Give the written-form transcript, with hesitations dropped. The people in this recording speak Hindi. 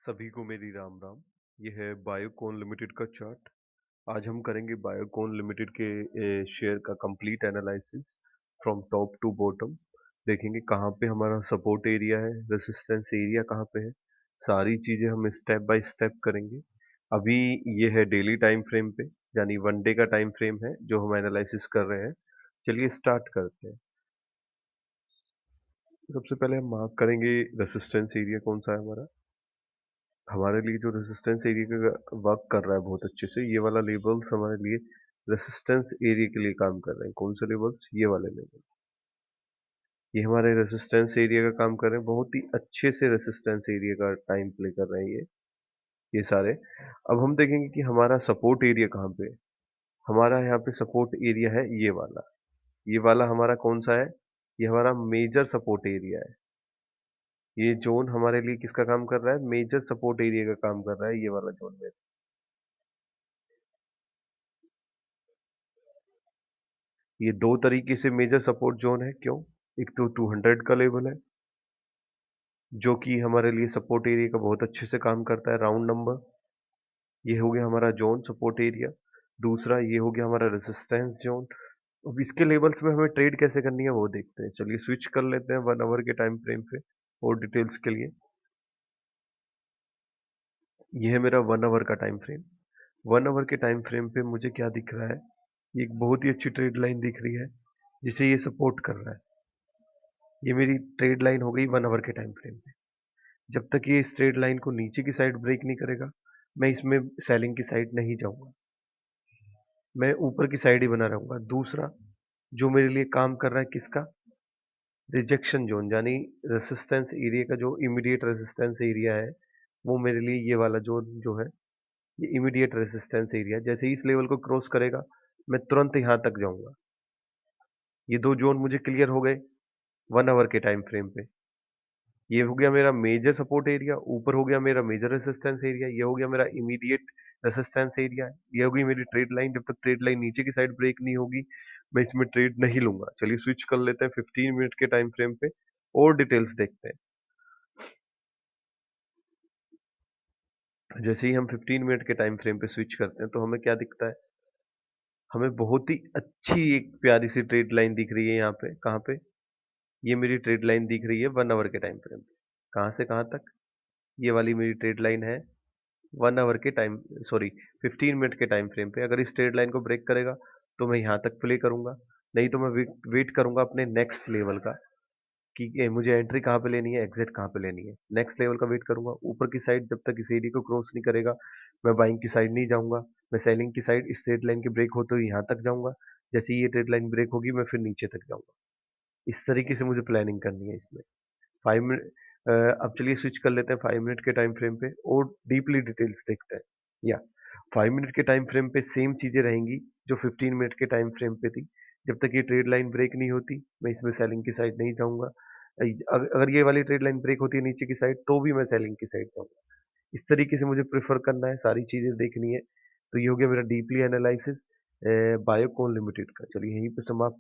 सभी को मेरी राम राम। ये है बायोकॉन लिमिटेड का चार्ट। आज हम करेंगे बायोकॉन लिमिटेड के शेयर का complete analysis from top to bottom. देखेंगे कहाँ पे हमारा सपोर्ट एरिया है, रेजिस्टेंस एरिया कहाँ पे है। सारी चीजें हम स्टेप बाय स्टेप करेंगे। अभी ये है डेली टाइम फ्रेम पे, यानी वन डे का टाइम फ्रेम है जो हम एनालिसिस कर रहे हैं। चलिए स्टार्ट करते हैं। सबसे पहले हम मार्क करेंगे रेजिस्टेंस एरिया कौन सा है हमारा। हमारे लिए जो रेजिस्टेंस एरिया का वर्क कर रहा है बहुत अच्छे से, ये वाला लेबल्स हमारे लिए रेजिस्टेंस एरिया के लिए काम कर रहे हैं। कौन से लेबल्स? ये वाले लेबल, ये हमारे रेजिस्टेंस एरिया का काम कर रहे हैं। बहुत ही अच्छे से रेजिस्टेंस एरिया का टाइम प्ले कर रहे हैं ये सारे। अब हम देखेंगे कि हमारा सपोर्ट एरिया कहाँ पे है। हमारा यहाँ पे सपोर्ट एरिया है ये वाला हमारा कौन सा है? ये हमारा मेजर सपोर्ट एरिया है। ये जोन हमारे लिए किसका काम कर रहा है? मेजर सपोर्ट एरिया का काम कर रहा है ये वाला जोन में। ये दो तरीके से मेजर सपोर्ट जोन है। क्यों? एक तो 200 का लेवल है जो कि हमारे लिए सपोर्ट एरिया का बहुत अच्छे से काम करता है, राउंड नंबर। ये हो गया हमारा जोन सपोर्ट एरिया। दूसरा ये हो गया हमारा रेजिस्टेंस जोन। अब इसके लेवल्स में हमें ट्रेड कैसे करनी है वो देखते हैं। चलिए स्विच कर लेते हैं 1 आवर के टाइम फ्रेम पे और डिटेल्स के लिए। ये है मेरा 1 आवर का टाइम फ्रेम। 1 आवर के टाइम फ्रेम पे मुझे क्या दिख रहा है? ये एक बहुत ही अच्छी ट्रेड लाइन दिख रही है जिसे ये सपोर्ट कर रहा है। ये मेरी ट्रेड लाइन हो गई 1 आवर के टाइम फ्रेम पे। जब तक ये स्ट्रेट लाइन को नीचे की साइड ब्रेक नहीं करेगा, मैं इसमें सेलिंग की साइड नहीं जाऊंगा, मैं ऊपर की साइड ही बना रहूंगा। दूसरा जो मेरे लिए काम कर रहा है किसका? रिजेक्शन जोन, यानी रेसिस्टेंस एरिया का जो इमीडिएट रेसिस्टेंस एरिया है, वो मेरे लिए ये वाला जोन जो है, ये इमीडिएट रेसिस्टेंस एरिया। जैसे ही इस लेवल को क्रॉस करेगा मैं तुरंत यहाँ तक जाऊंगा। ये दो जोन मुझे क्लियर हो गए 1 आवर के टाइम फ्रेम पे। ये हो गया मेरा मेजर सपोर्ट एरिया, ऊपर हो गया मेरा मेजर रेसिस्टेंस एरिया, ये हो गया मेरा इमीडिएट रेसिस्टेंस एरिया। ये होगी मेरी ट्रेड लाइन। जब तक ट्रेड लाइन नीचे की साइड ब्रेक नहीं होगी मैं इसमें ट्रेड नहीं लूंगा। चलिए स्विच कर लेते हैं 15 मिनट के टाइम फ्रेम पे और डिटेल्स देखते हैं। जैसे ही हम 15 मिनट के टाइम फ्रेम पे स्विच करते हैं तो हमें क्या दिखता है? हमें बहुत ही अच्छी एक प्यारी सी ट्रेड लाइन दिख रही है यहाँ पे। कहाँ पे? ये मेरी ट्रेड लाइन दिख रही है 1 आवर के टाइम फ्रेम पे। कहाँ से कहाँ तक? ये वाली मेरी ट्रेड लाइन है 1 आवर के टाइम, सॉरी 15 मिनट के टाइम फ्रेम पे। अगर इस ट्रेड लाइन को ब्रेक करेगा तो मैं यहाँ तक प्ले करूंगा, नहीं तो मैं वेट करूंगा अपने नेक्स्ट लेवल का कि मुझे एंट्री कहाँ पे लेनी है, एग्जिट कहाँ पे लेनी है। नेक्स्ट लेवल का वेट करूंगा। ऊपर की साइड जब तक इस एरिया को क्रॉस नहीं करेगा मैं बाइंग की साइड नहीं जाऊंगा। मैं सेलिंग की साइड इस ट्रेड लाइन की ब्रेक होते हुए यहाँ तक जाऊंगा। जैसे ही ये ट्रेड लाइन ब्रेक होगी मैं फिर नीचे तक जाऊंगा। इस तरीके से मुझे प्लानिंग करनी है इसमें। 5 मिनट। अब चलिए स्विच कर लेते हैं 5 मिनट के टाइम फ्रेम पे और डीपली डिटेल्स देखते हैं। या 5 मिनट के टाइम फ्रेम पे सेम चीजें रहेंगी जो 15 मिनट के टाइम फ्रेम पे थी। जब तक ये ट्रेड लाइन ब्रेक नहीं होती मैं इसमें सेलिंग की साइड नहीं जाऊंगा। अगर ये वाली ट्रेड लाइन ब्रेक होती है नीचे की साइड तो भी मैं सेलिंग की साइड जाऊंगा। इस तरीके से मुझे प्रेफर करना है, सारी चीजें देखनी है। तो ये हो गया मेरा डीपली एनालिसिस बायोकॉन लिमिटेड का। चलिए यहीं पे समाप्त।